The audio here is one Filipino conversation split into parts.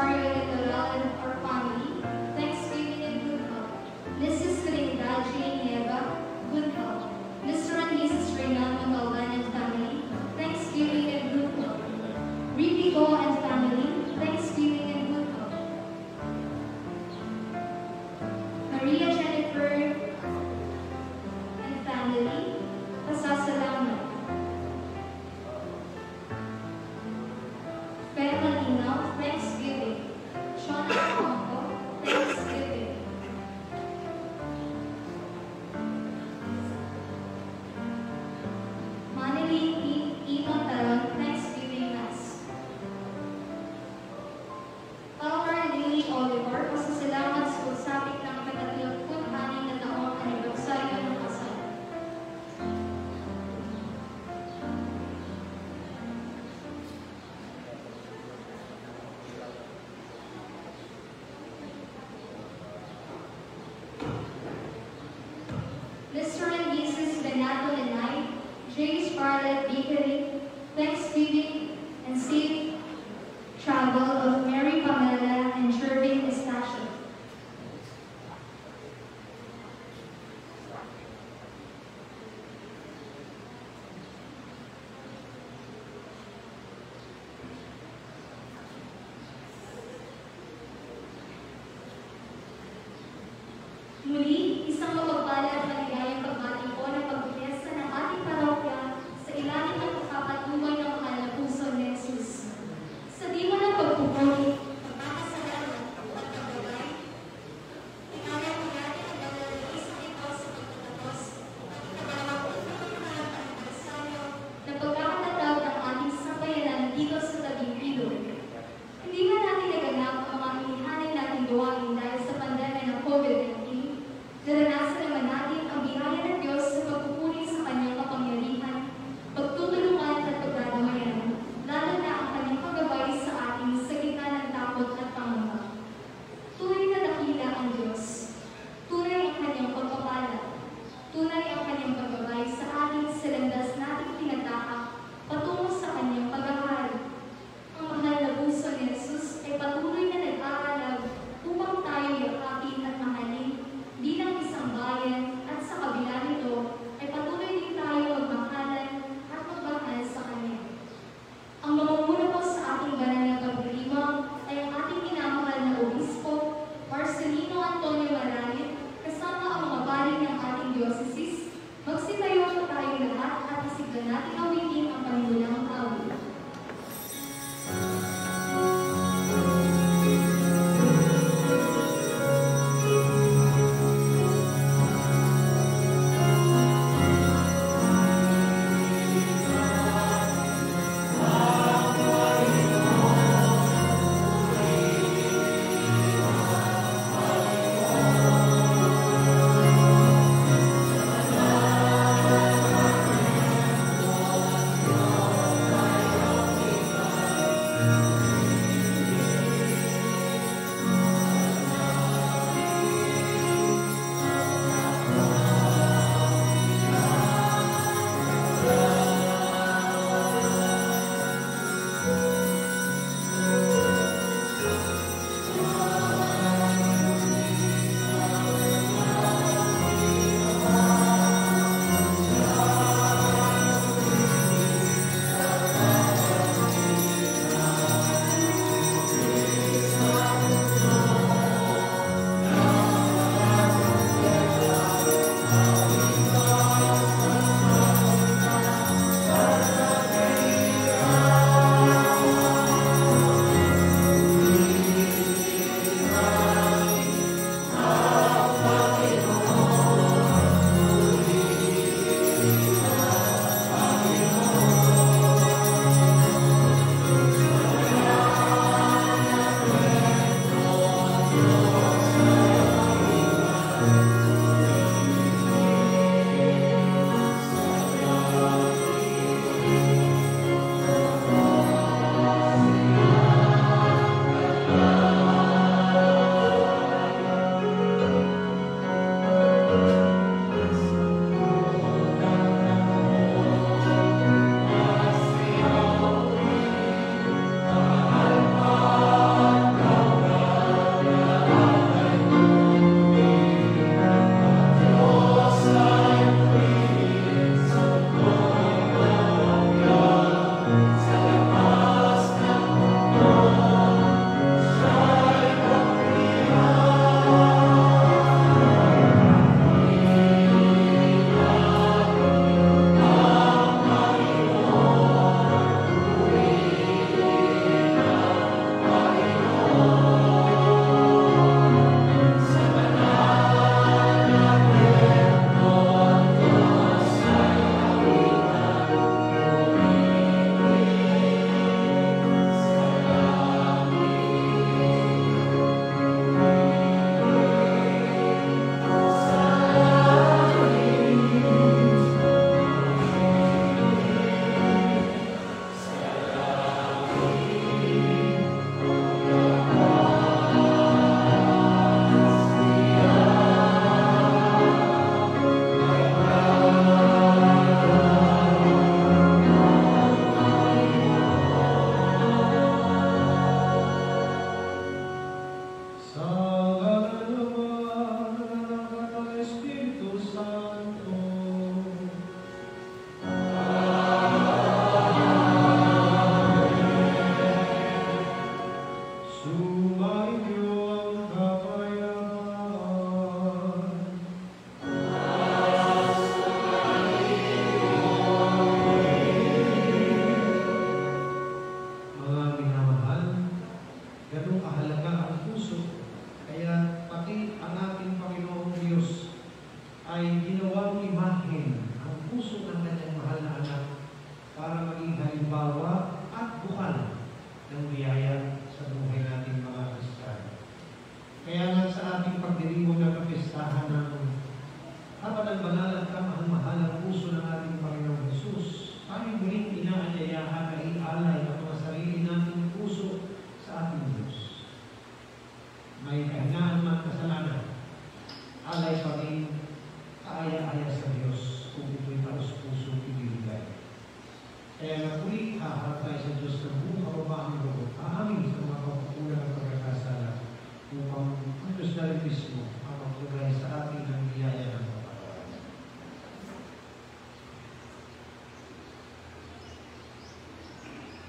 Rosario Litoral and our family, thanksgiving and good health. Mrs. Trinidad Jane Nieva, good health. Mr. and Mrs. Reynaldo Galvan and family, thanksgiving and good health. Ripico and family, thanksgiving and good health. Maria Jennifer and family, pasasalamat. Fer Malinaw, thanksgiving. Sean Alfonso, thanksgiving. Manili E. Montaron, thanksgiving mass. Palmer Lily Oliver, pasasalamat sa usapit ng 36 na taong anibersaryo ng kasal. Mr. and Mrs. Benato Lenay, J. Scarlett Bakery, thanksgiving and safe travel of Mary Pamela and Shervin Estacio. Muli, isang mapagpala at maligayang pagbati po ng pagpiyesta ng ating parokya sa ilalim ng kapatuloy ng mahal na puso ni Jesus. Sa diwa ng pagpupuri, pagkakasalamat at pagbabay, inayang po natin ang nalalagis ng ito sa pagtatapos at pagkakapagpupuri ng anibersaryo ng pagkakatatag ng ating sabayanan dito sa tabing ilog. Hindi man natin naganap ang mga inihanin nating gawain dahil sa pandemya ng COVID-19, naranasan naman natin ang biyaya ng Diyos sa pagpupuri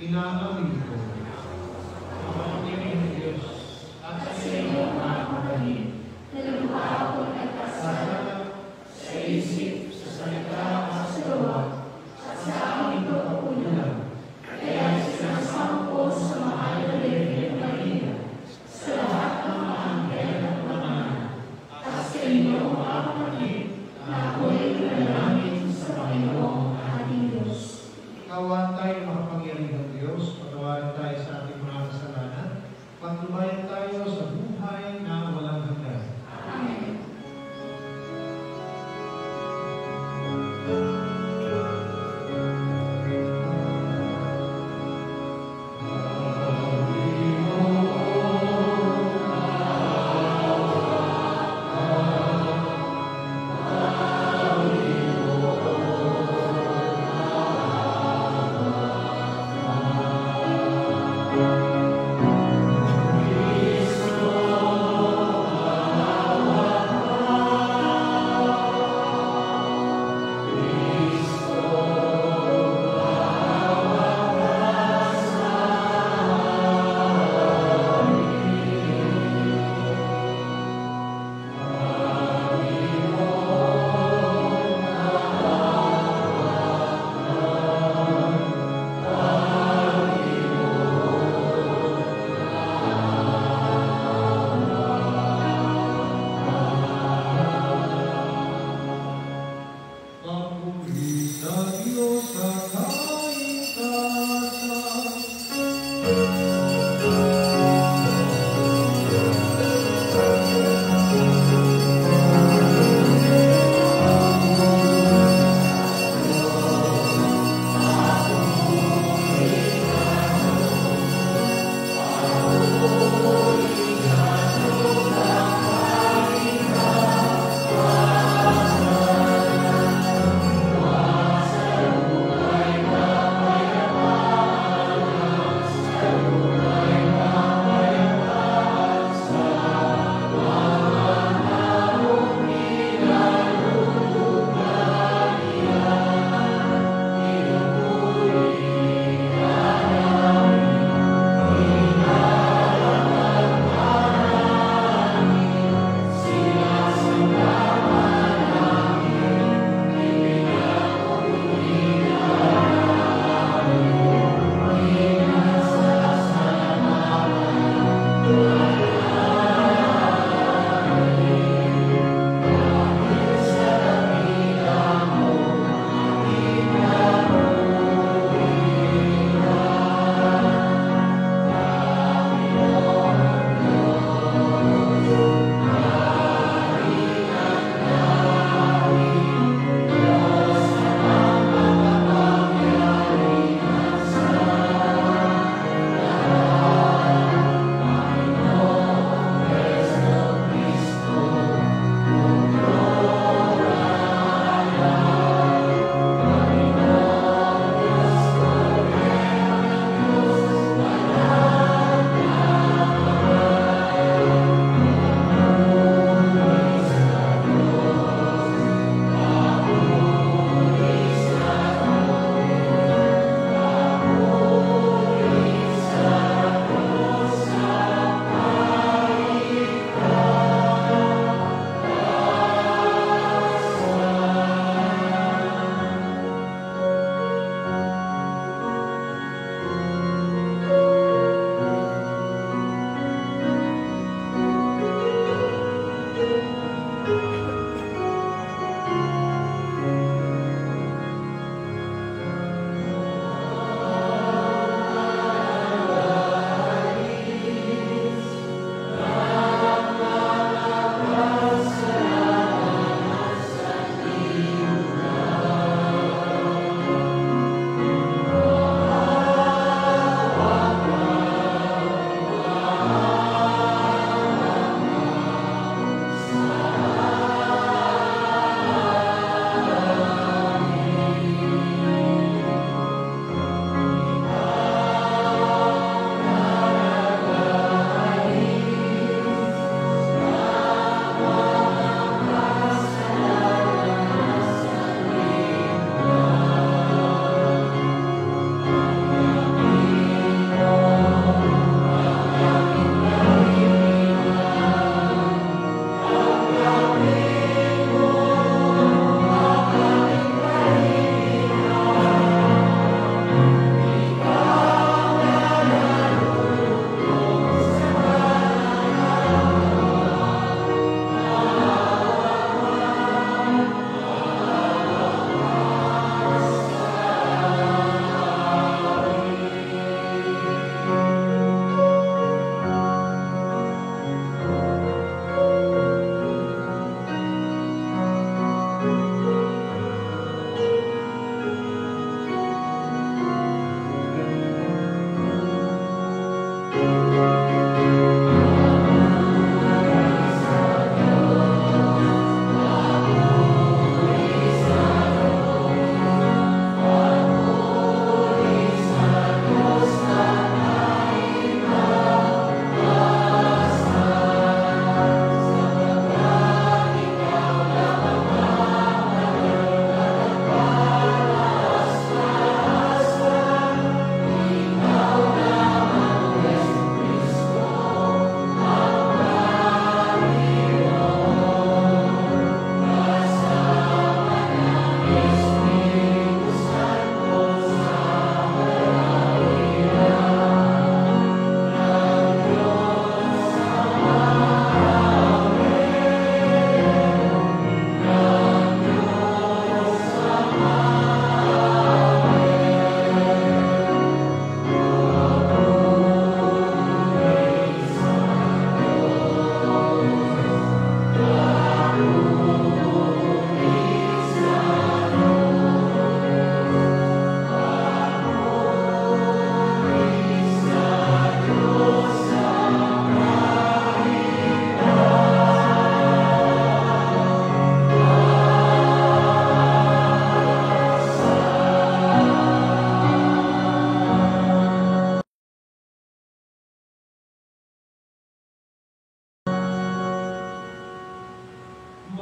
Inaamin ko ang pagkikinig ng Diyos at sa iyo mga kapatid na lubha akong nagkasala sa isip, sa salita at sa gawa at sa aming pagkukulang. Kaya sinasamo sa mahal na Virgen Maria, sa lahat ng mga anghel at mga at sa inyo mga kapatid na ako'y pinalangin sa Panginoong ating Diyos. Kawan tayo makapangyarihang Diyos, patawarin tayo sa ating mga kasalanan, pagtubayan tayo sa buhay na walang hanggan. Amen. Cristo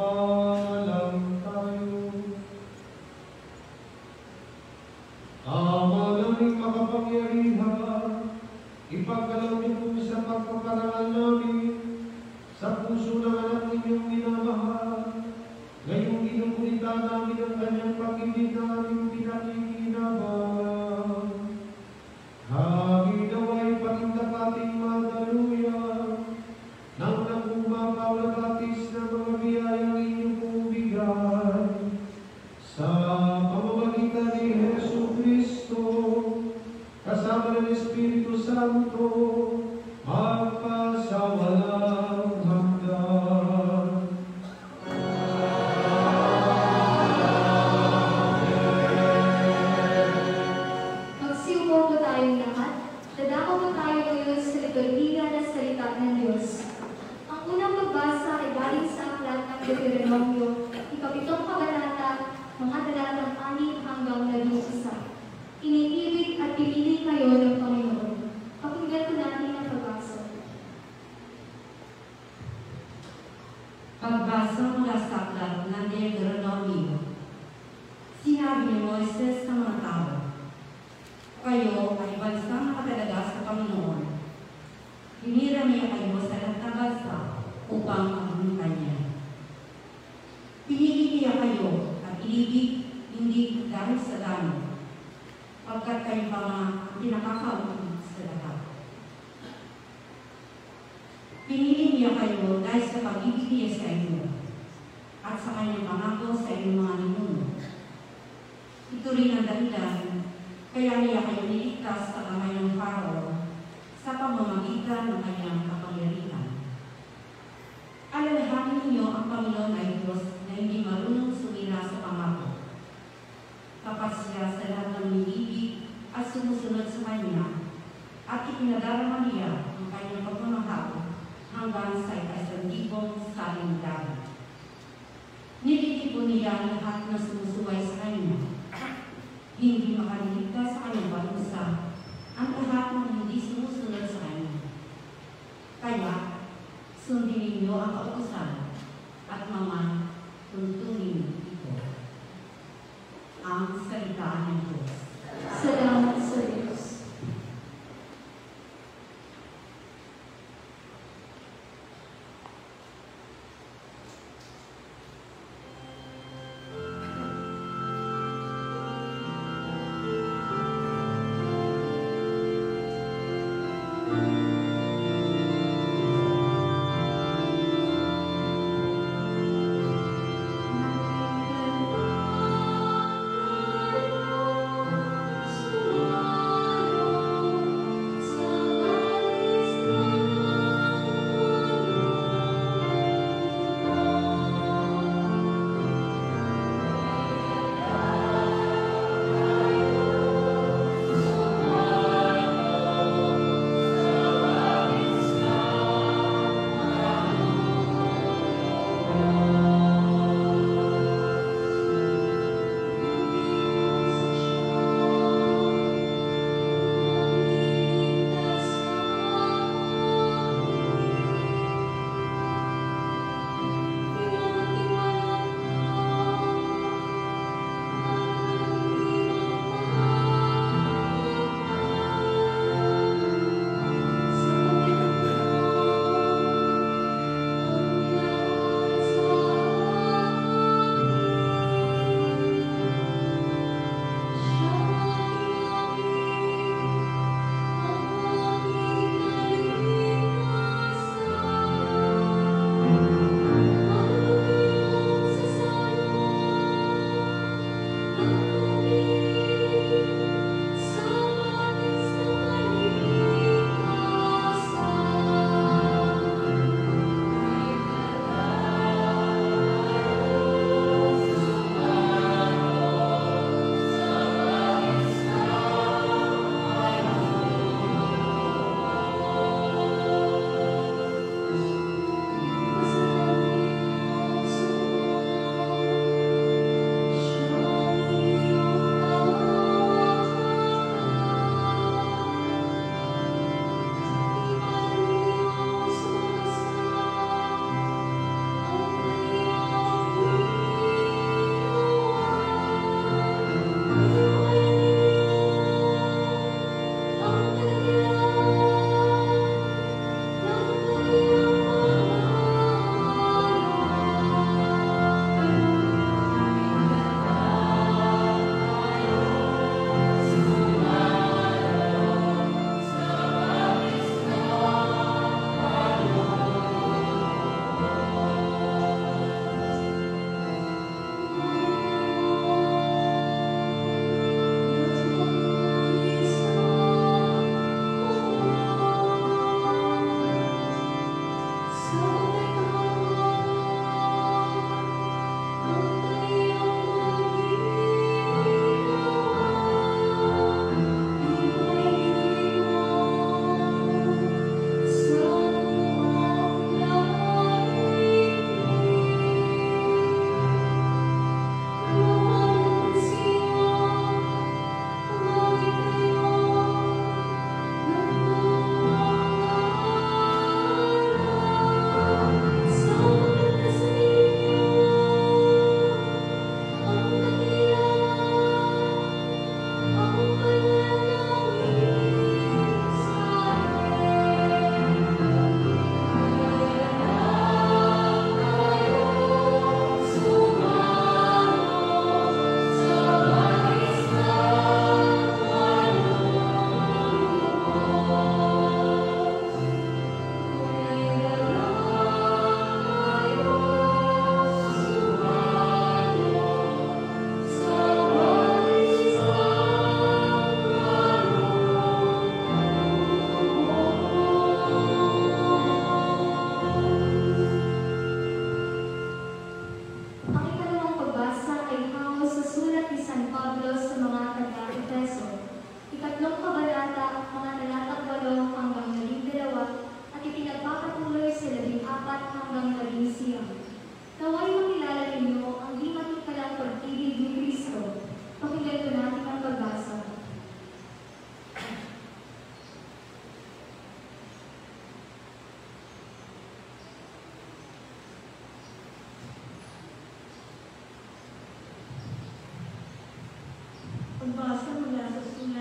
Magpaalam tayo. Ama naming makapangyarihan, ipagkaloob niyo po sa pagpaparangal namin sa puso ng anak ninyong minamahal. Ngayong inukulita namin ang kanyang pag-ibig na aming pinakikinabangan. Hangin nawa'y patindapating madaluyan nang nagumakaw na batis ng mga biyayang inyong pong bigay. Sa pamamagitan ni Jesu Cristo, kasama ng Espiritu Santo, magpasawalang hanggan. Magsiupo po tayong lahat. Dadako po tayo ngayon sa liturhiya ng salita ng Diyos. Ang unang pagbasa ay galing sa aklat ng Deuteronomio, ikapitong kabanata, mga talatang 6 hanggang 11. Iniibig at pinili kayo ng Panginoon. Pakinggan po natin ang pagbasa. Pagbasa mula sa aklat ng Deuteronomio. Sinabi ni Moises sa mga tao, kayo ay bansang nakatalaga sa Panginoon. Hinirami kayo sa lahat ng bansa upang magbuntan niya. Pinili niya kayo at inibig hindi dahil sa dami, pagkat kayo pa nga pinakakaunti sa lahat. Pinili niya kayo dahil sa pag-ibig niya sa inyo at sa kanyang pangako sa inyong mga ninuno. Ito rin ang dahilan kaya niya kayo niligtas sa kamay ng Pharaoh sa pamamagitan ng kanyang kapangyarihan. Alalahanin ninyo ang Panginoon ay Diyos na hindi marunong sumira sa pangako. Tapat siya sa lahat ng minibig at sumusunod sa Kanya, at ipinadarama niya ang kanyang pagmamahal hanggang sa ika-1,000 saling dagat. Nilitipon niya ang lahat na sumusuway sa Kanya. Hindi makaliligtas sa kanyang parusa ang lahat ng hindi sumusunod sa Kanya. Kaya, sundin ninyo ang kautusan at mga tuntunin ito. Ang salita ng Diyos. Salamat sa Diyos. Sa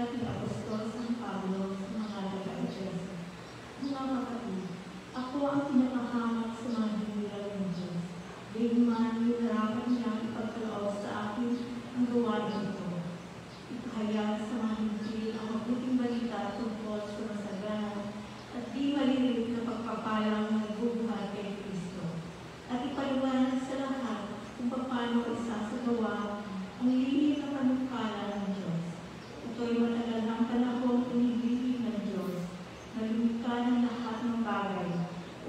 Sinulat ni Apostol San Pablo sa mga taga-Efeso. Mga kapatid, ako ang pinakahamak sa mga hiniral ng Diyos. Gayunman, nilarapan niyang ipagkaloob sa akin ang gawain ito. Ipahayag sa mga hindi ang mabuting balita tungkol sa masagana at di malilit na pagpapalang ng nagbubuhat kay Kristo. At ipaliwanag sa lahat kung paano isasagawa ang lihim na panukala ng Diyos. Ito'y matagal ng panahon inibigin ng Diyos na lumikha ng lahat ng bagay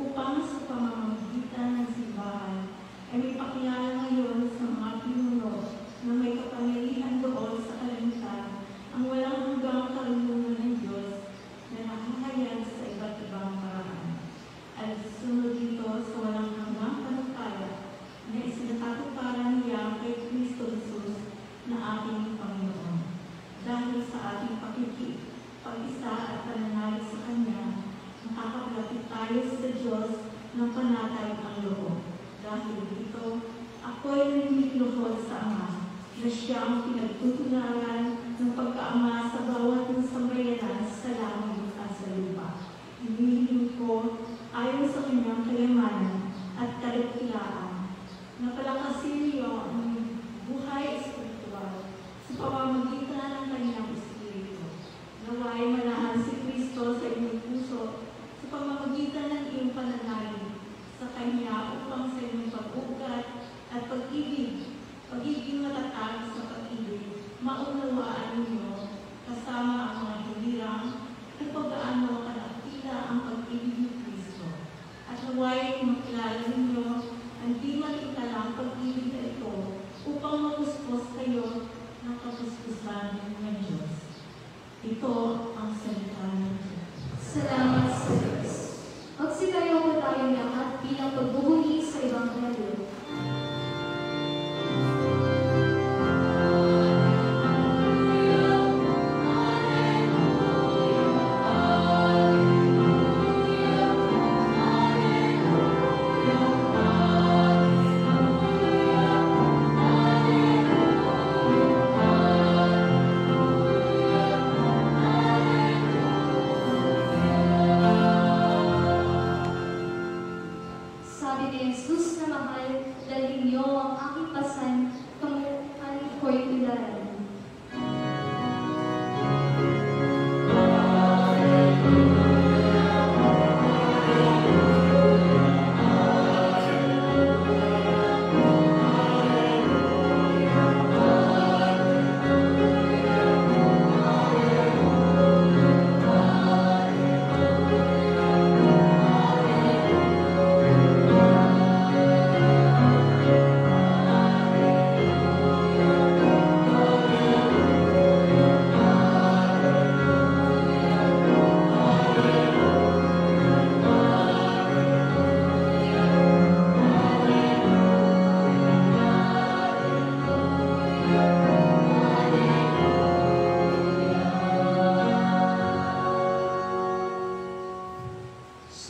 upang sa pamamagitan ng simbahan ay may pakilala ngayon sa mga pinuno na may kapangyarihan doon sa kalangitan ang walang hanggang karunungan ng Diyos na nakahayag sa iba't ibang paraan. At sunod dito sa walang hanggang panukala na isinakatuparan niya kay Kristo Jesus na ating Panginoon. Dahil sa ating pag-isa at pananalig sa Kanya, makakablapit tayo sa Diyos ng panatag ang loob. Dahil dito, ako'y naniniluhod sa Ama na siya ang pinagtutunaran ng pagkaama sa bawat ng sambayanan sa langit at sa lupa. Hinihiling ko ayon sa Kanyang kayamanan at kadakilaan na palakasin niyo ang buhay espiritual sa pamamagitan ng Kanyang Espiritu. Naway manahan si Kristo sa inyong puso sa pamamagitan ng iyong pananalig sa Kanya upang sa inyong pag-ugat at pagiging matatag sa pag-ibig, maunawaan ninyo kasama ang mga hilirang at pag-aano kadakila ang pag-ibig ni Kristo. At naway makilala ninyo ang di malitalang pag-ibig na ito upang mapuspos kayo ng kapuspusan ng Diyos. Ito ang salita ng Diyos. Salamat sa Diyos. Magsilayo po tayong lahat bilang pagbubuli sa Ebanghelyo. Sabi ni Jesus na mahal, dalhin niyo ang aking pasan, kamuhan ko'y tularan.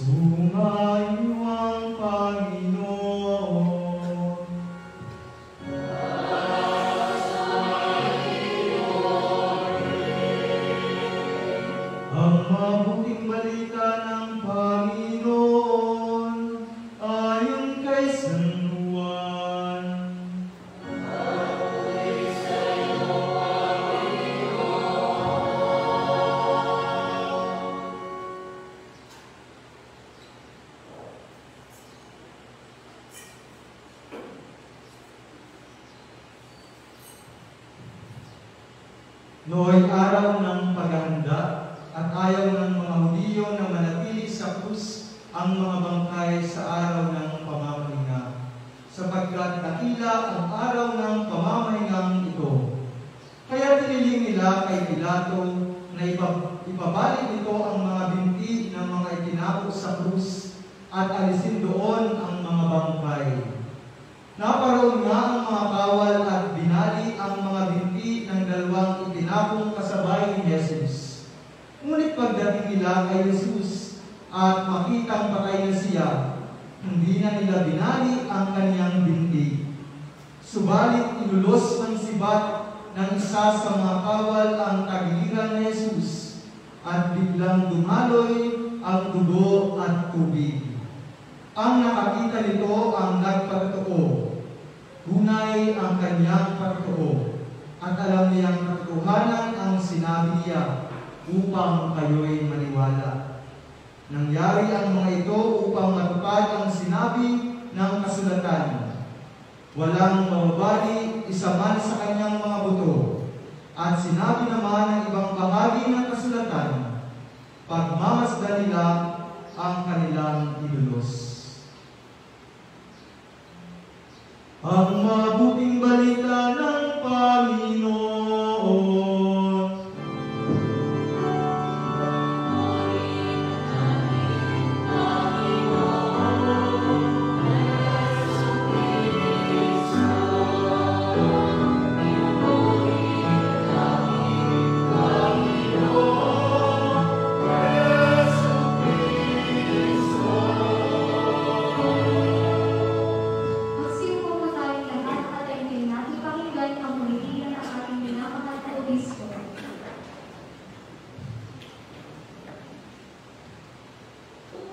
Sumayo ang Panginoon. Ang mabuting balita ng Panginoon ayon kay San Juan. Nooy araw ng paghahanda at ayaw ng mga Hudiyo na manatili sa krus ang mga bangkay sa araw ng pamamahinga, sapagkat dakila ang araw ng pamamahingang ito. Kaya tiniling nila kay Pilato na ipabalik ito ang mga binti ng mga itinapos sa krus at alisin doon ang mga bangkay. Naparoon nga ang mga kawal at binali ang mga binti ng dalawang itinapong kasabay ni Jesus. Ngunit pagdating nila kay Jesus at makitang patay na siya, hindi na nila binali ang kaniyang binti. Subalit ilulos ng sibat ng isa sa mga kawal ang tagiliran ni Jesus at biglang dumaloy ang dugo at tubig. Ang nakakita nito ang nagpatotoo. Tunay ang kanyang patotoo at alam niyang katotohanan ang sinabi niya upang kayo'y maniwala. Nangyari ang mga ito upang matupad ang sinabi ng kasulatan. Walang mababali isa man sa kanyang mga buto. At sinabi naman ng ibang bahagi ng kasulatan, pagmamasdan nila ang kanilang ilulos. Ang mabuting balita ng Panginoon.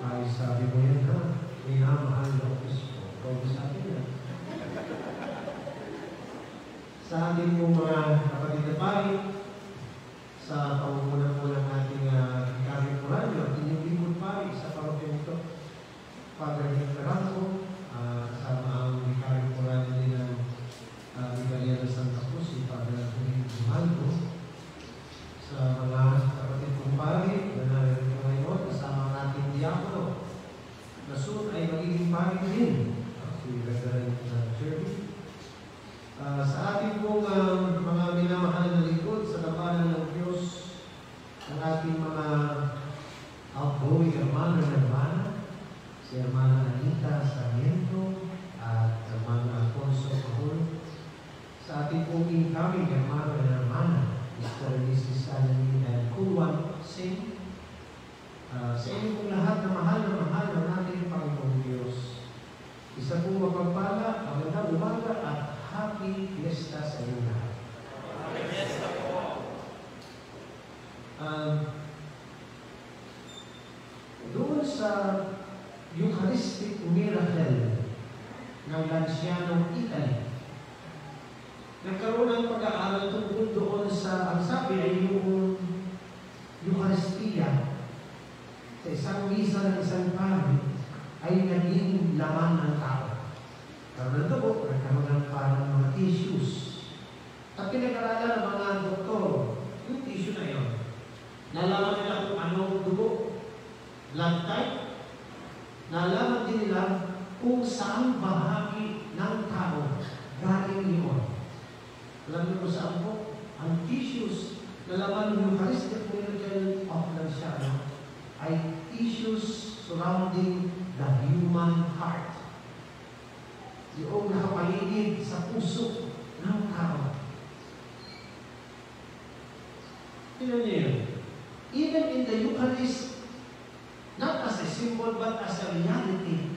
Ay, sabi mo yan ha, minamahal na Kristo. Kung sabi niya. Sa ating mga kapatid na pari, sa pamumunan po ng ating Vicario Coralio, inyong lingkod pari sa parokya nito, Father Hector Ranco, kasama ang Vicario Coralio din ng Vicaria de Santa Cruz, si Father Antonio Dumaldo, sa mga kapatid kong pari, na narito ngayon, kasama natin diakono, na soon ay magiging pari din, si Reverend Jerry. Sa ating pong mga minamahal na lingkod sa labanan ng Diyos, ang ating mga outgoing hermano na hermana, si Hermana Anita Sarmiento at Hermano Alfonso Pahul, sa ating pong incoming hermano na hermana, Mr. and Mrs. Anani and Kulwan Singh, sa inyo pong lahat na mahal na natin Panginoong Diyos. Isa pong mapagpala, magandang umaga at happy fiesta sa inyo lahat. Happy fiesta po! Doon sa Eucharistic Miracle ng Lancianong Italy, nagkaroon ng pag-aaral tungkol doon sa, ang sabi ay yung Eucharistia sa isang misa ng isang pari ay naging laman ng tao. Karoon ng dugo, nagkaroon ng parang mga tissues. At pinag-aralan ng mga doktor, yung tissue na yun, nalaman nila kung anong dugo, blood type, nalaman din nila kung saan bahagi ng tao galing yun. Alam niyo kung saan po? Ang tissues na laman ng Eucharistic Miracle of Lanciano ay tissues surrounding the human heart. Yung nakapaligid sa puso ng tao. Tignan niyo yun. Even in the Eucharist, not as a symbol but as a reality,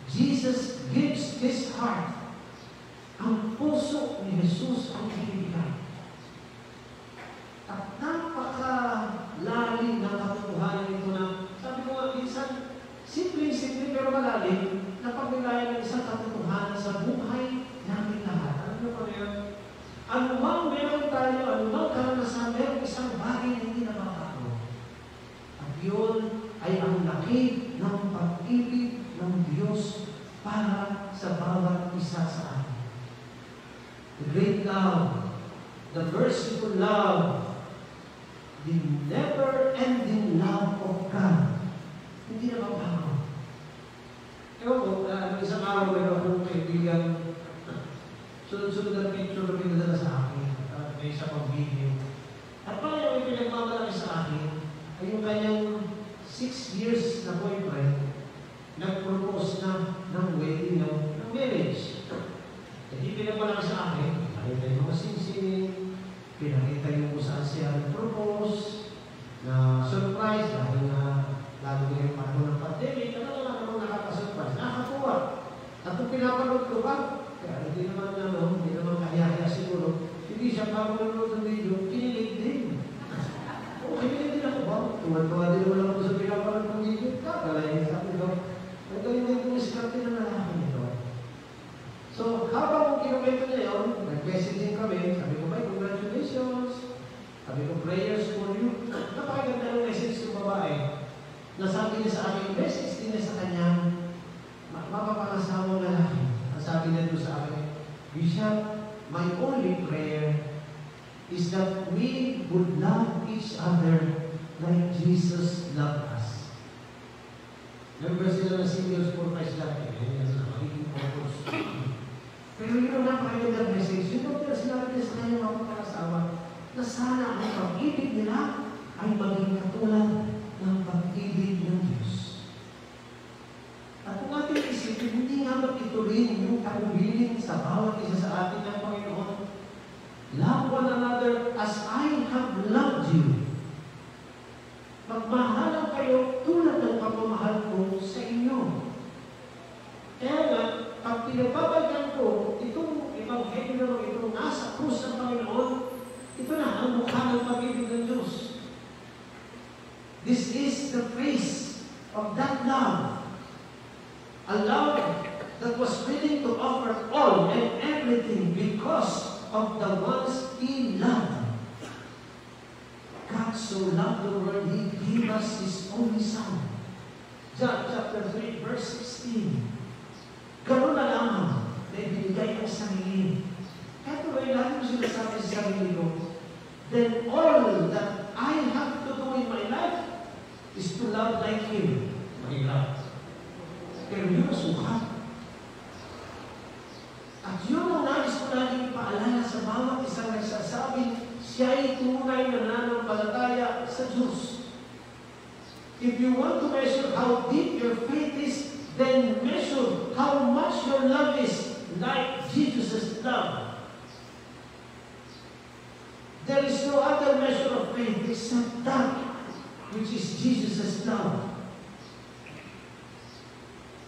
Jesus gives His heart. Ang puso ni Jesus ang binibigay. At napakalalim ng katotohanan ito na, sabi ko nga, minsan, simple pero malalim, na pagbigayan ng isang katotohanan sa buhay namin lahat. Alam niyo pa yan? Anumang meron tayo, anumang karanasan, meron isang bagay na hindi nakakao. At yun ay ang laki ng pag-ibig ng Diyos para sa bawat isa sa atin. The great love, the merciful love, the never-ending love of God. Hindi na mabago. Ewan ko, isang araw meron akong kaibigan, sunod-sunod na picture na pinadala sa akin, may isa pang video. At parang yung pinagmamalaki sa akin, ay yung kanyang 6 years na boyfriend, nag-propose na ng wedding, ng marriage. Hindi pinagmalaki sa akin, nakita yung mga singsing, pinakita yung kung saan siya nag-propose, na surprise, dahil na lalo na yung panahon ng pandemic, ano lang namang nakaka-surprise, nakakatuwa. At kung pinapanood ko ba, kaya hindi naman kaya siguro, Hindi siya bago nanonood ng video, kinilig din. Oo, kinilig din ako. Wow, tuwan-tuwa din naman ako sa pinapanood ng video. Kakalayin sa akin daw. Ang galing din kong iskarte na lalaki nito. So, habang kinukwento niya yun, nag-messaging kami, sabi ko, congratulations. Sabi ko, prayers for you. Napakaganda ng message ng babae. Nasabi niya sa akin, message din niya sa kanyang mapapangasawang lalaki. Nasabi niya doon sa akin, Bishop, my only prayer is that we would love each other like Jesus loved us. Remember sila na seniors for Christ love. Yan ang magiging purpose. Pero yun ang napakagandang message. Yun ang sinabi niya sa kanyang mapapangasawa na sana ang pag-ibig nila ay maging katulad ng pag-ibig ng Diyos. At kung ating isipin, hindi nga ba ito rin yung tagubilin sa bawat isa sa atin ng Panginoon? Love one another as I have loved you. Magmahalan kayo tulad ng pagmamahal ko sa inyo. Kaya nga, pag pinababagyan ko itong ebanghelyo, itong nasa krus ng Panginoon, ito na ang mukha ng pag-ibig ng Diyos. This is the face of that love. A love that was willing to offer all and everything because of the ones He loved. God so loved the world, He gave us His only Son. John chapter 3, verse 16. Ganun na lamang na ibinigay ang sarili. Kaya ito ay lagi ko sinasabi sa sarili ko, then all that I have to do in my life is to love like Him. Mahirap. Pero yun ang sukat. At yun ang nais ko laging ipaalala sa bawat isang nagsasabing siya ay tunay na nananampalataya sa Diyos. If you want to measure how deep your faith is, then measure how much your love is like Jesus' love. There is no other measure of faith except that which is Jesus' love.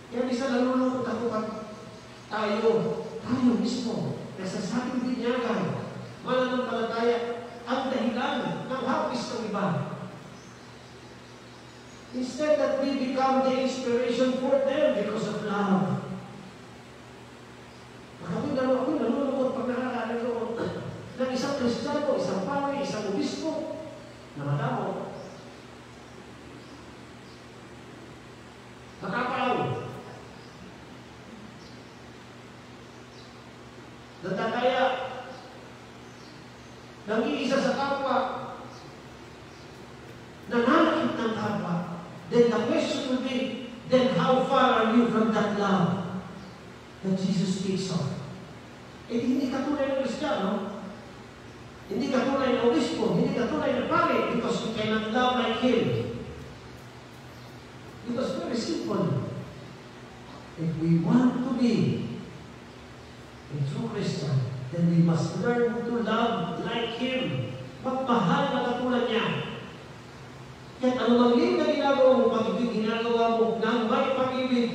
Yan isa nalulungkot ako pag tayo mismo, nasasabing binyagan, mananampalataya, ang dahilan ng hapis ng iba. Instead that we become the inspiration for them because of love. Ako'y nalulungkot pag nakakaalam ko ng isang Kristiyano, isang pari, isang obispo, na madamo, nakapaaw, natataya, nang-iisa sa kapwa, nananakit ng kapwa, then the question will be, then how far are you from that love that Jesus speaks of? Eh, hindi ka tunay ng Kristiyano, hindi ka tunay ng obispo, hindi ka tunay ng pari, because you cannot love like Him. Because very simple. If we want to be a true Christian, then we must learn to love like Him. Magmahal na katulad niya. Kaya ang maging na ginagawa mo, pag-ibig ginagawa mo ng may pag-ibig,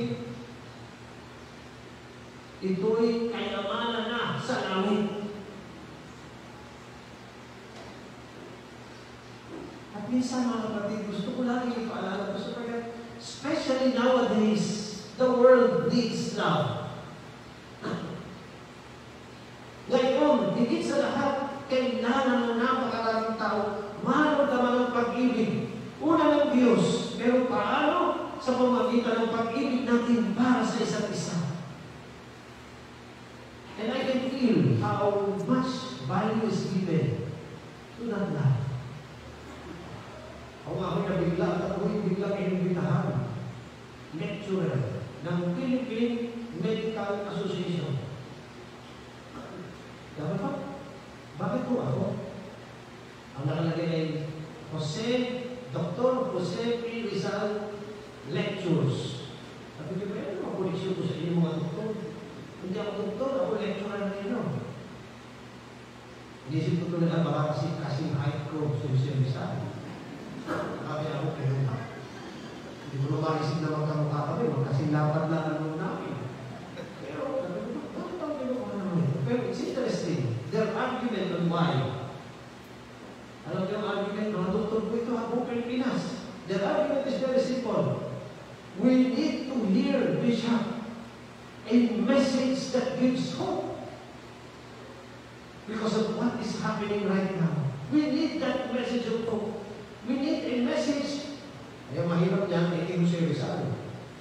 ito'y kayamanan na sa langit. At minsan mga kapatid, gusto ko lagi ipaalala ko sa pagkat, especially nowadays, the world needs love. Ngayon, higit sa lahat, kailangan ng napakaraming tao maramdaman ng pag-ibig. Una ng Diyos, pero paano sa pamamagitan ng pag-ibig natin para sa isa't isa? And I can feel how much value is given to that love. Ako nga ako'y nabigla at ako'y biglang inimbitahan. Lecturer ng Philippine Medical Association. Dapat ba? Bakit po ako? Ang nakalagay ay Dr. Jose P. Rizal Lectures. Sabi ko ba yan? Mga koneksyon ko sa inyo mga doktor. Hindi ako doktor, ako lecturer na inyo. Inisip ko talaga baka kasing height ko sa Jose Rizal. Sabi ako, pero hindi ko lumarisip na magkamukha kami, magkasing lapad lang ang namin. Pero, sabi ko, bakit ang kinukuha naman ito? Pero it's interesting. Their argument on us. The argument is very simple. We need to hear, Bishop, a message that gives hope because of what is happening right now. We need that message of hope. We need a message. Kaya mahirap yan, kay Jose Rizal.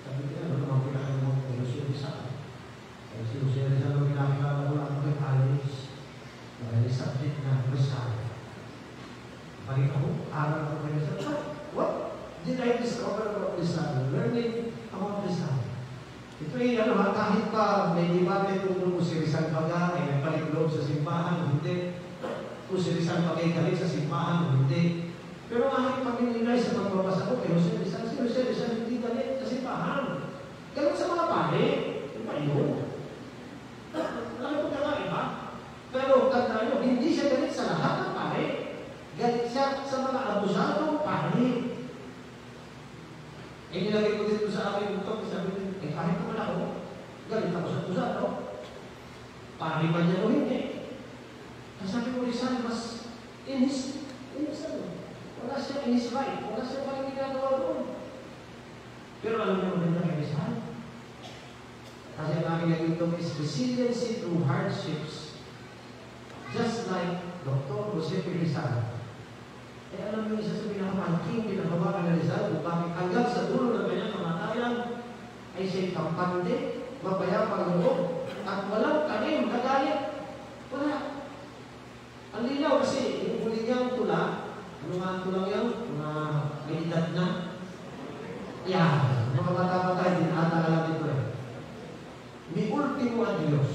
Sabi niya, ano naman pinakita mo kay Jose Rizal? Kaya si Jose Rizal ang pinakita ko lang kay college. May subject na Rizal. Balik ako, aral ako kay Rizal. What did I discover about Rizal? Learning about Rizal. Ito ay kahit pa may debate tungkol kung si Rizal baga ay nagpalit loob sa simbahan o hindi. Kung si Rizal bagay galit sa simbahan o hindi. Pero kahit pag-inilay sa pagbabasa ko kay Jose Rizal, si Jose Rizal hindi galit sa simbahan. Galit sa mga pare. Ano ba yun? Lalo po ka iba. Pero tandaan nyo, hindi siya galit sa lahat ng pare. Galit siya sa mga abusadong pare. Eh, nilagay ko dito sa akin ito, sabi ko, kahit naman ako, galit ako sa abusado. Pare ba niya o hindi? Sabi ko, Rizal, mas in his wala siya in his right. Wala siya paling ginagawa doon. Pero alam niyo maganda kay Rizal. Kasi ang aking naging is resiliency through hardships. Just like Dr. Jose Rizal. Eh alam niyo isa sa pinakamanking pinagawa ng Rizal kung bakit hanggang sa dulo ng kanyang kamatayan ay siya'y kampante, mapayapang loob, at walang tanim, kagalit. Wala. Ang linaw kasi, yung huli niyang tula, ano nga ang tulang yan? Mga may edad na? Yan. Mga bata-bata, hindi ata alam ito eh. Mi ultimo a Diyos.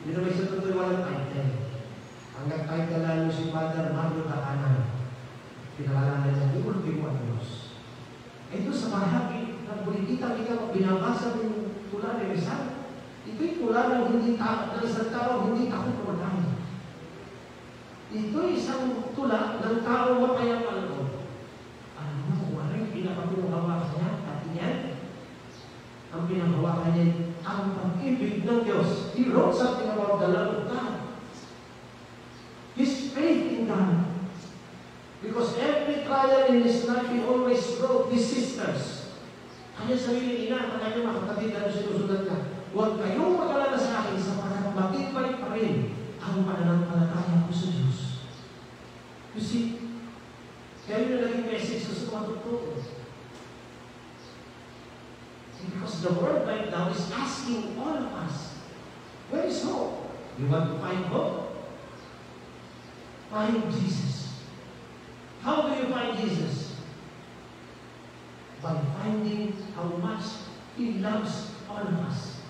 Yun naman isa tutoy walang title. Ang nag-title lalo si Father Mario Tahanan. Pinakalanan niya, mi ultimo a Diyos. Ito sa bahagi ng bulikita kita binabasa ng tula ni Rizal. Ito'y tula ng hindi takot ng isang tao, hindi takot mamatay. Ito'y isang tula ng tao mapayapang loob. Ano mo kung ano yung pinakapinuhawakan niya, pati niyan? Ang pinakahawakan niya, ang pag-ibig ng Diyos. He wrote something about the love of God. His faith in God. Because every trial in his life, he always wrote his sisters. Kanya sarili ina, kanya mga kapatid, ano sinusunod niya? Huwag kayong mag-alala sa akin sapagkat matibay pa rin ang pananampalataya ko sa Diyos. You see, kaya yun na naging message ko sa mga totoo. Because the world right now is asking all of us, where is hope? You want to find hope? Find Jesus. How do you find Jesus? By finding how much He loves all of us.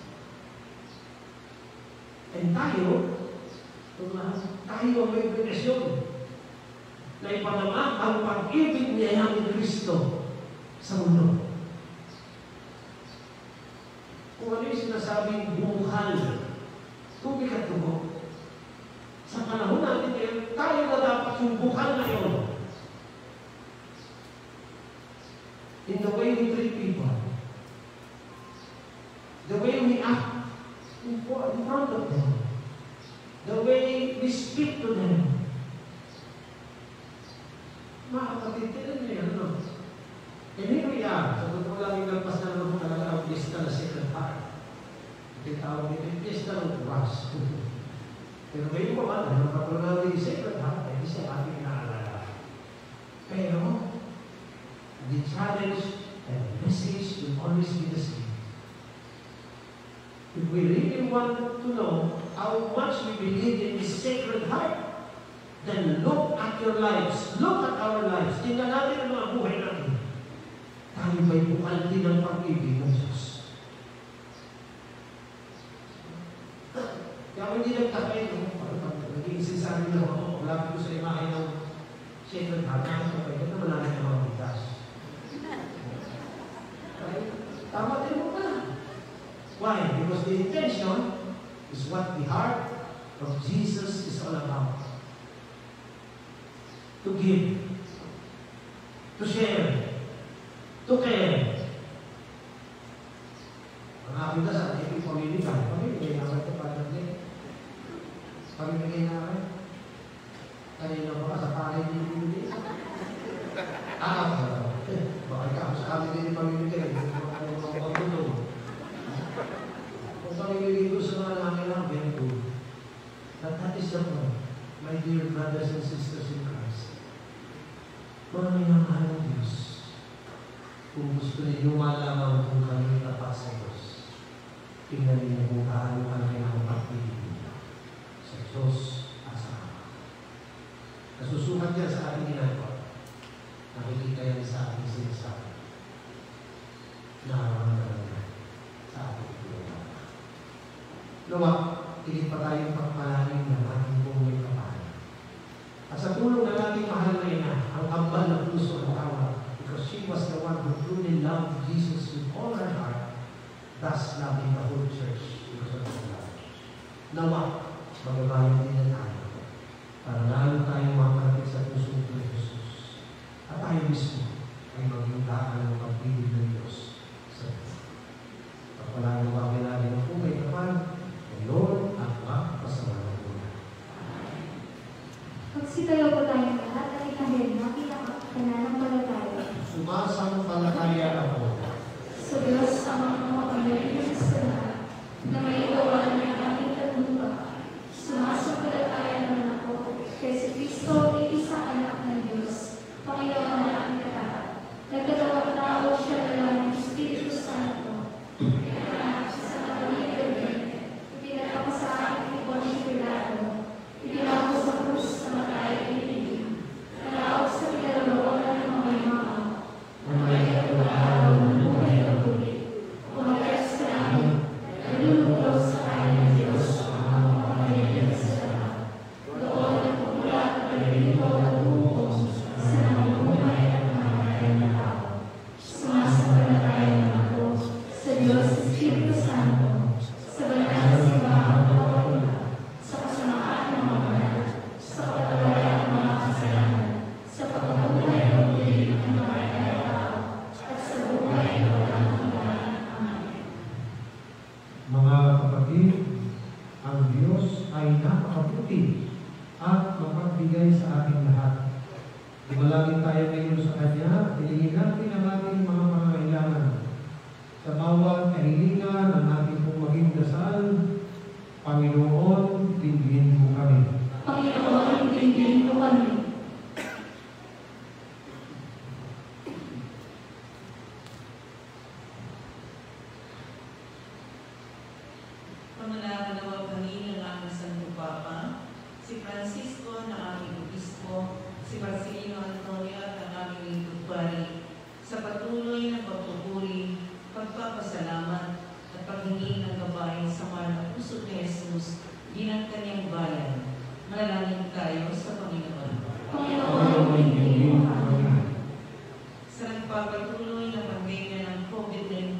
And tayo may presyon na ipanama ang pag-ibig niya ni Kristo sa mundo. Kung ano yung sinasabing bukal, tubig at tubo, sa panahon natin ngayon, tayo na dapat yung bukal na yun. In the way we treat people, the way we act in front of them, the way we speak to them. Mga kapatid, tinan niyo yan, ano? And here we are. Sa totoo lang, inagpas na naman talaga ang pista na Sacred Heart. Tinatawag nito yung pista ng cross. Pero ngayon pa man, ano pa natin yung Sacred Heart, ay isa ating naalala. Pero, the challenge and the message will always be the same. If we really want to know how much we believe in this Sacred Heart, then look at your lives. Look at our lives. Tingnan natin ang mga buhay natin. Tayo ba'y bukal din ng pag-ibig ng Diyos? Kaya hindi nagtatay, nag-iisip sa amin lang ako, malapit ko sa imahe ng Sacred Heart, ito naman namin ang mga bitas. Tama din mo pala. Why? Because the intention is what the heart of Jesus is all about. To give, to share, to care. Ang aking dasal, ito pamimigay. Pamimigay naman ito para natin. Pamimigay naman. Kanina pa sa pahay ni Bibili. Baka ka sa atin din pamimigay. Kung pamimigay ko sa mga nangilang, very good. That is the point, my dear brothers and sisters in Christ. Mga minamahal ng Diyos, kung gusto ninyo malaman kung kami tapat sa Diyos, tingnan ninyo kung paano kami ang pagpili sa Diyos at sa Ama. Nasusukat yan sa ating ginagawa. Nakikita yan sa ating sinasabi. Nakaramdaman yan sa ating ginagawa. Nawa, tigit pa tayong pagpalalim ng ating buhay kapal. At sa tulong ng ating mahal na ina, ang ambal ng puso ng awa, because she was the one who truly loved Jesus with all her heart, thus loving the whole church because of her love. Nawa, magabayan din na tayo para lalo tayong makakapit sa puso ng Jesus. At tayo mismo ay maging daan ng pag-ibig ng Diyos sa Diyos. Pagpalaan ng bagay natin ang buhay kapal, ng Lord at makapasama ng buhay. Magsitayo po tayong lahat at itahin na pinakapananampalataya. Sumasampalataya ako Sa Diyos ang mga makapangyarihan sa lahat, na may gawa ng aming tagumpay. Sumasampalataya naman ako kay si Kristo, isang anak ng Diyos, Panginoon na aming katapat. Nagkatawang tao siya na ng Espiritu Santo. Ipinanak sa Katolik Gabinete. Ipinatapos sa akin ni Poncio Pilato. Ipinako sa krus na matay ay pinigil. Nalaog sa pinaroonan ng mga imama. Umayag ang araw ng buhay na huli. Umakyat sa langit. Naluluglaw sa kain ng Diyos ang mga makapangyarihan sa lahat. Doon ang pumula at palilito at buong sa namumuhay at mamatay na tao. Sumasampalataya naman ako sa Diyos Espiritu Santo, sa banal na simbahang kapatid, sa kasamaan ng mga banal, sa kapatawaran ng mga kasalanan, sa pagkabuhay ng muli ng mga tao, at sa buhay na walang hanggan. Amen. Mga kapatid, ang Diyos ay napakabuti at mapagbigay sa ating lahat. Ibalangin tayo ngayon sa Kanya, hilingin natin ang ating mga pangangailangan. Sa bawat kahilingan ng ating pong maging dasal, Panginoon, tingin mo kami. Panginoon, tingin mo kami. Pangalaman nawa kami ng aming Santo Papa, si Francisco na aming Obispo, si Marcelino Antonio at ang aming Lingkod-Pari, sa patuloy na pagpupuri, pagpapasalamat at paghingi ng gabay sa mahal na puso ni Jesus bilang kanyang bayan. Manalangin tayo sa Panginoon. Panginoon, tingin mo kami. Sa nagpapatuloy na pandemya ng COVID-19,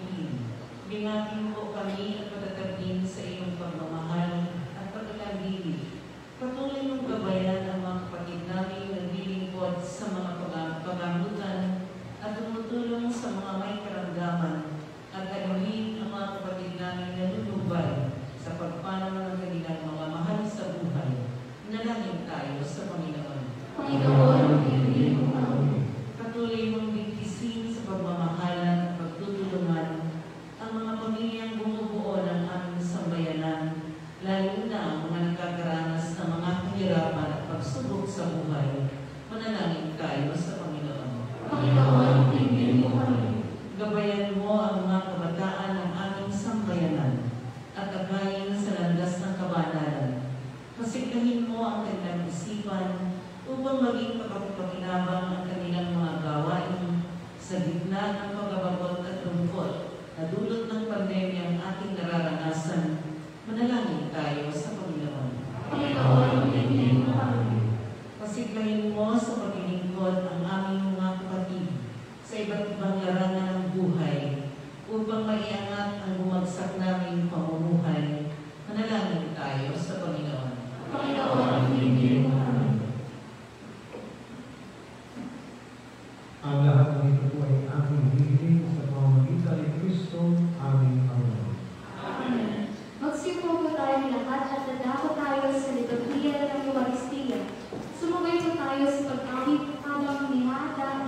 bingatin po kami at patatagin sa iyong pagmamahal at pagkakandili. Patuloy mong gabayan ang mga kapatid namin na naglilingkod sa mga pagamutan at tumutulong sa mga may karamdaman at anuhin ang mga kapatid namin na nunubay sa pagpanaw ng kanilang mga mahal sa buhay. Nalangin tayo sa Panginoon. Panginoon, tingin mo kami. Patuloy mong bigtisin sa pagmamahalan at pagtutulungan ang mga pamilyang bumubuo ng aming sambayanan, lalo na ang mga nagkakaranas ng mga kahirapan at pagsubok sa buhay. Manalangin tayo sa Panginoon. Panginoon, tingin mo kami. Gabayan mo ang mga kabataan ng aming sambayanan at agayin sa landas ng kabanalan. Pasiglahin mo ang kanilang isipan upang maging kapag-pakinabang ang kanilang mga gawain sa gitna ng pagbabagot at lungkot na dulot ng pandemya ang ating nararanasan. Manalangin tayo sa Panginoon. Panginoon, tingin mo kami. Pasiglahin mo sa paglilingkod ang aming mga kapatid sa iba't ibang larangan ng buhay upang maiangat ang bumagsak naming pamumuhay. Manalangin tayo sa Panginoon. Panginoon, tingin mo kami. Ang lahat ng ito po ay aking hihiling sa pamamagitan ni Kristo, aming Panginoon. Amen. Magsipo po tayong lahat at dadako tayo sa liturhiya ng Eucharistia. Sumabay po tayo sa pag-awit habang minata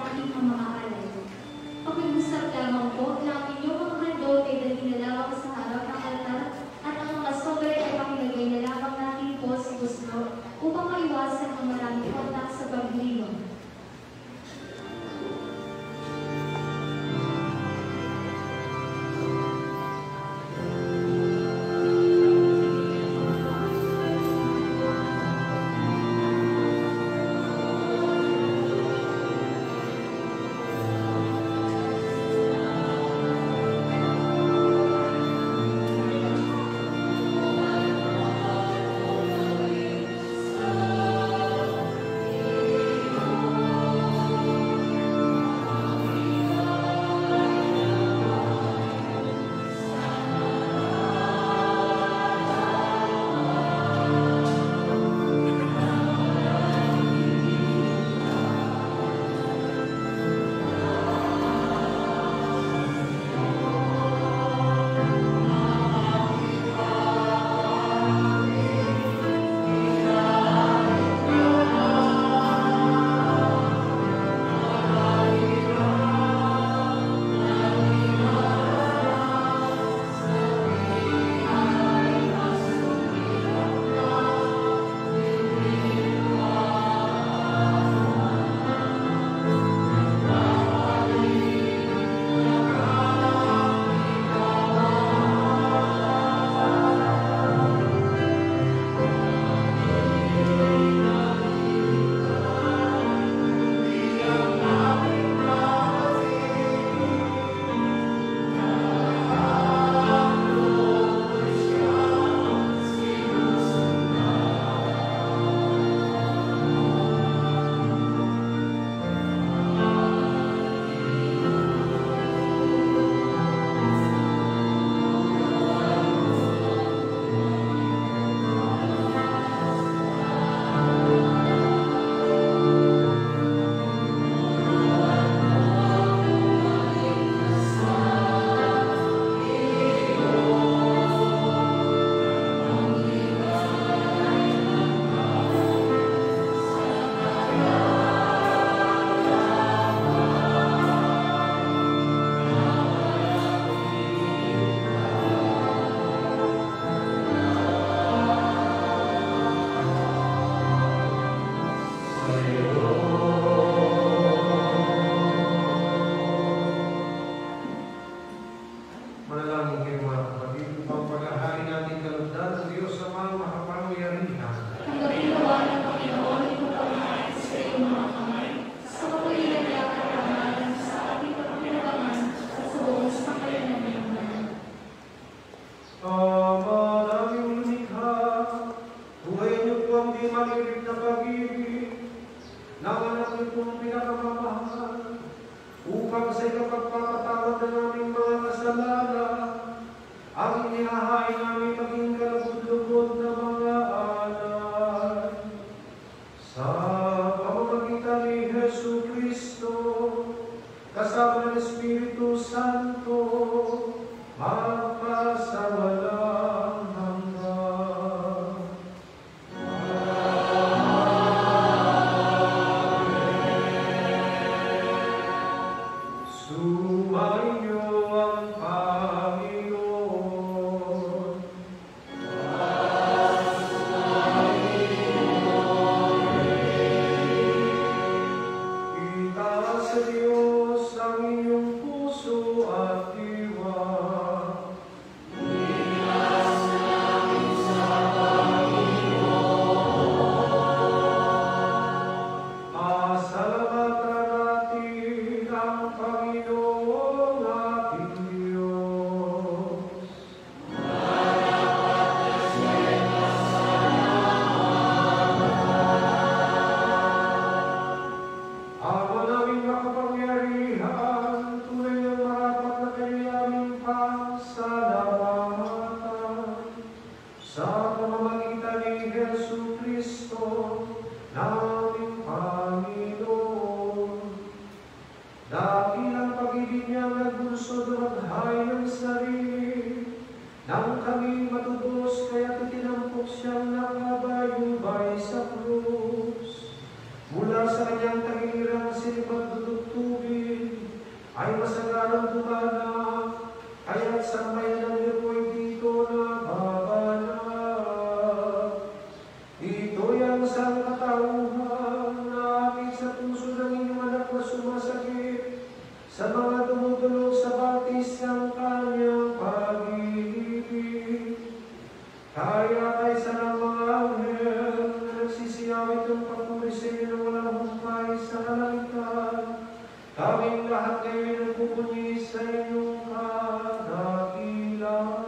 Ama naming lumikha, buhay niyo po ang di malibig na pag-ibig ng anak niyo pong pinakamamahal, upang sa ikapagpapatawad ng aming mga kasalanan, ang inihahain namin maging kalugod-lugod na mga anak. Sa pamamagitan ni Jesu Cristo, kasama ng Espiritu Santo, magpasawalang hanggan. Sumainyo ang Panginoon. Itaas sa Diyos ang inyong puso at diwa. Pasalamatan natin ang Panginoong ating Diyos. Ama naming makapangyarihan, tunay ng marapat na kanyaming pasalamatan sa pamamagitan ni Jesu Cristo, naming Panginoon. Dakilang pag-ibig niya nagbunsod na maghay ng sarili, nang kami matubos, kaya't itinampok siyang nakabayubay sa krus. Mula sa kanyang tagilirang sinipat dudugtubin, ay masaganang dumana, kaya't sambayan ng Diyo'y dito nababanat. Ito'y ang sangkatauhan na atin sa puso ng inyong anak na sumasakit, sa mga dumudulog sa batis ng kanyang pag-ibig. Kaya kaysa ng mga anghel na nagsisiyawit ng papuri sa inyo ng walang humpay sa kalangitan, kaming lahat ngayon nagpupunyi sa inyong kadakilan.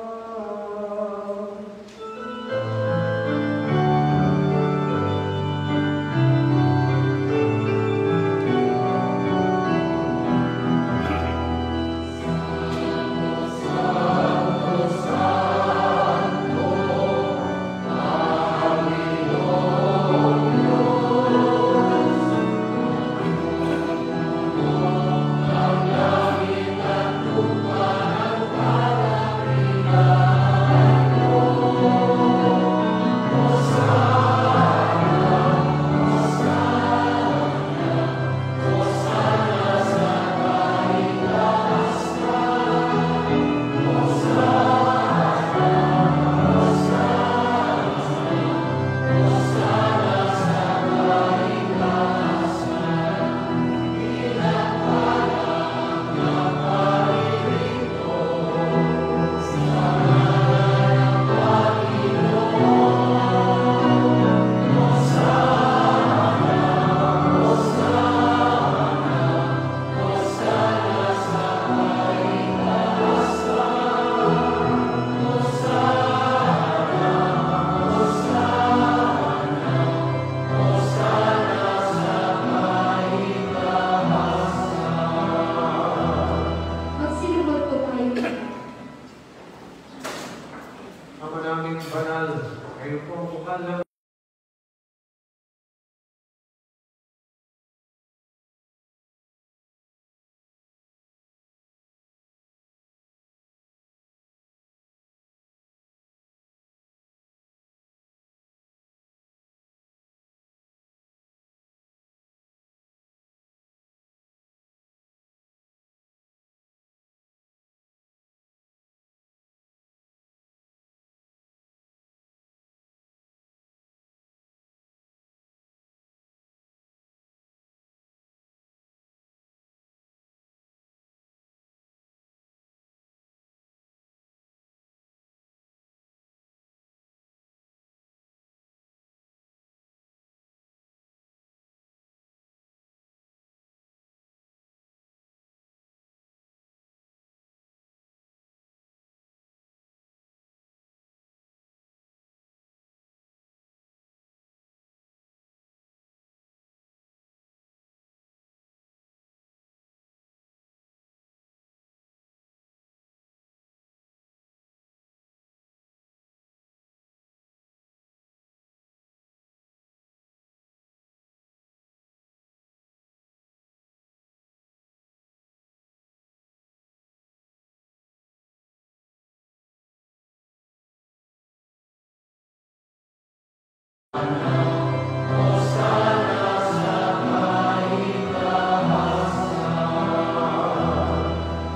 Ama naming banal, kayo po ang bukal ng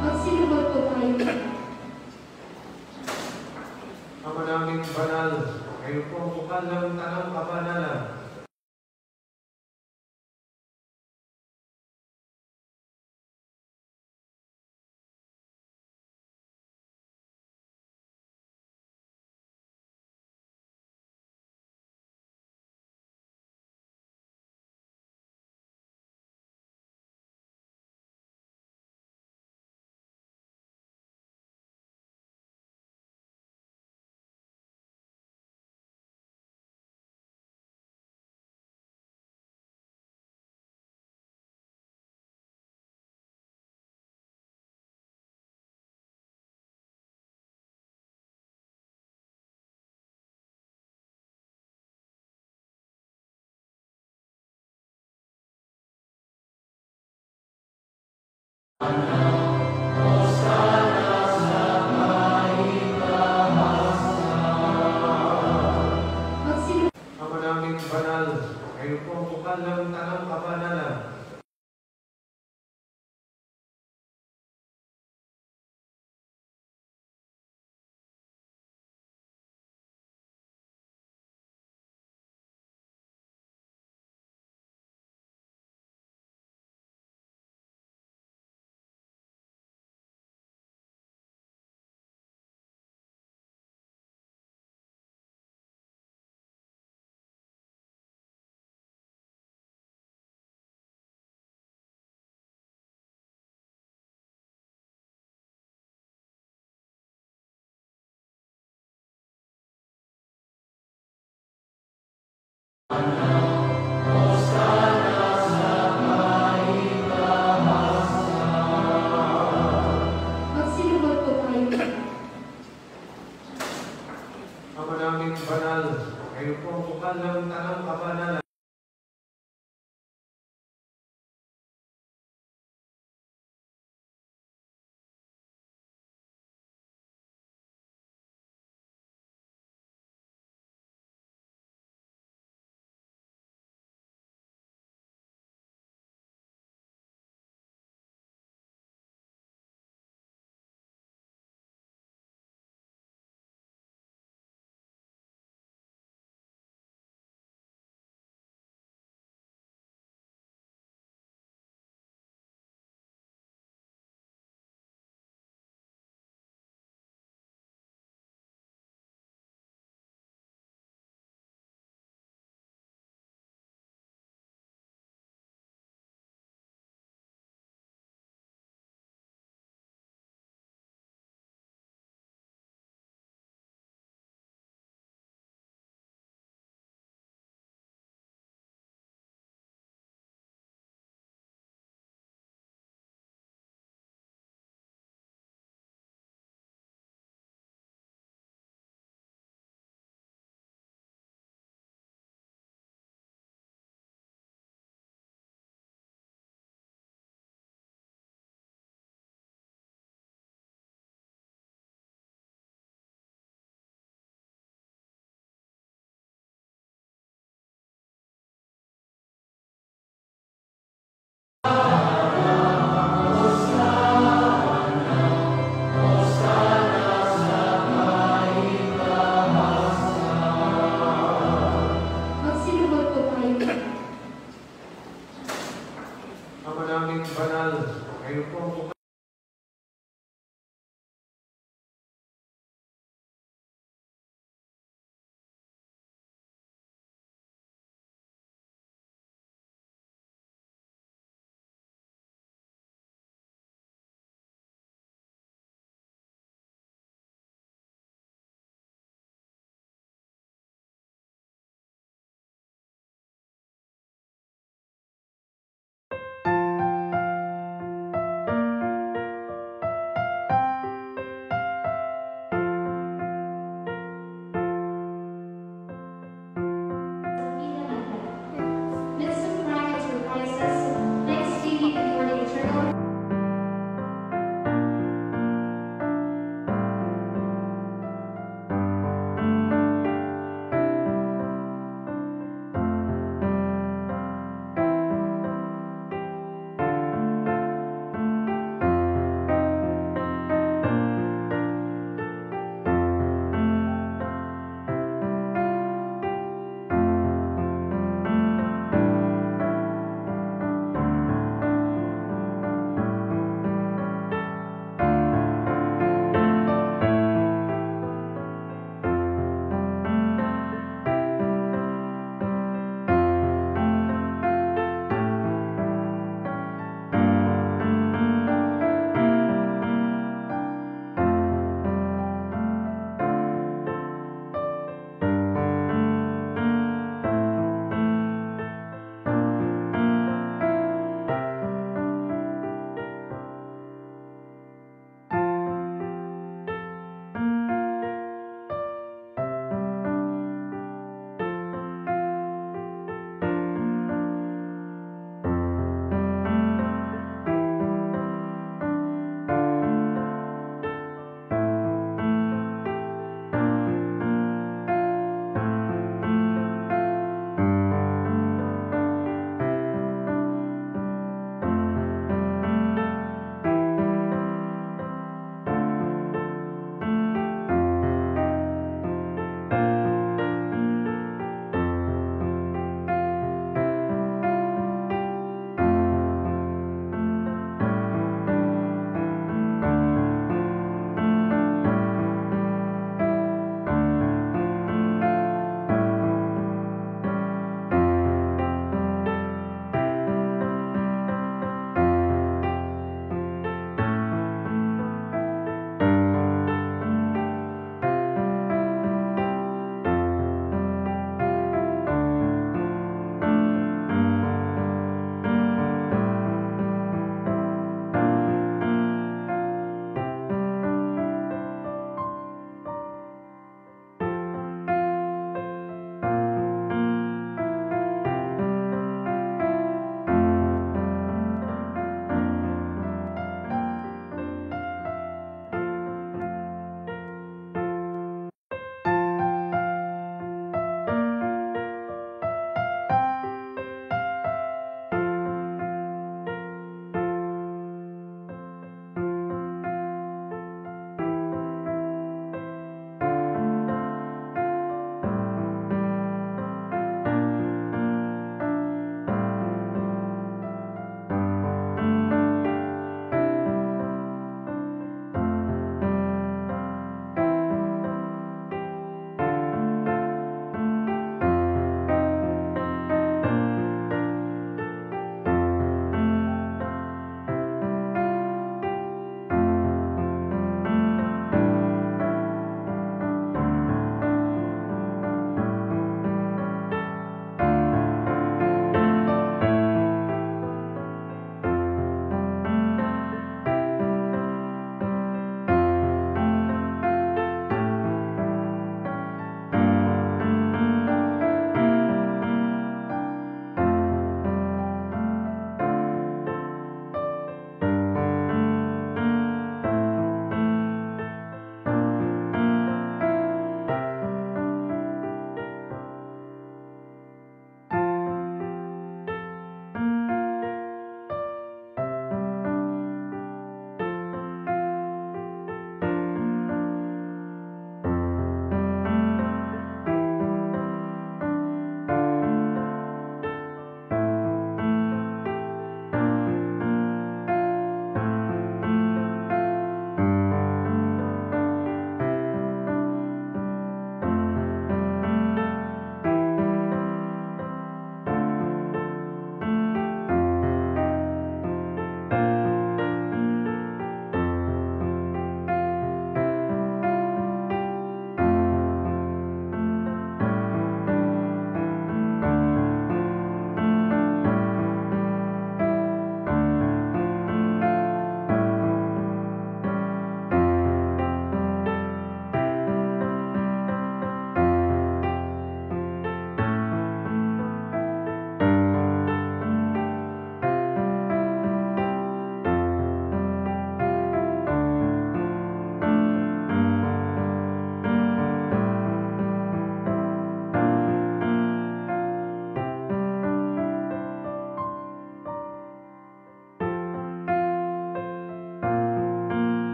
Magsilubot po tayo. Ama naming banal, kayo po ang bukal ng tanang kabanalan. Magsilubot. Ama naming banal, kayo po ang bukal ng tanang kabanalan. Magsilubot po tayo. Ama naming banal, kayo po ang bukal ng tanang kabanalan.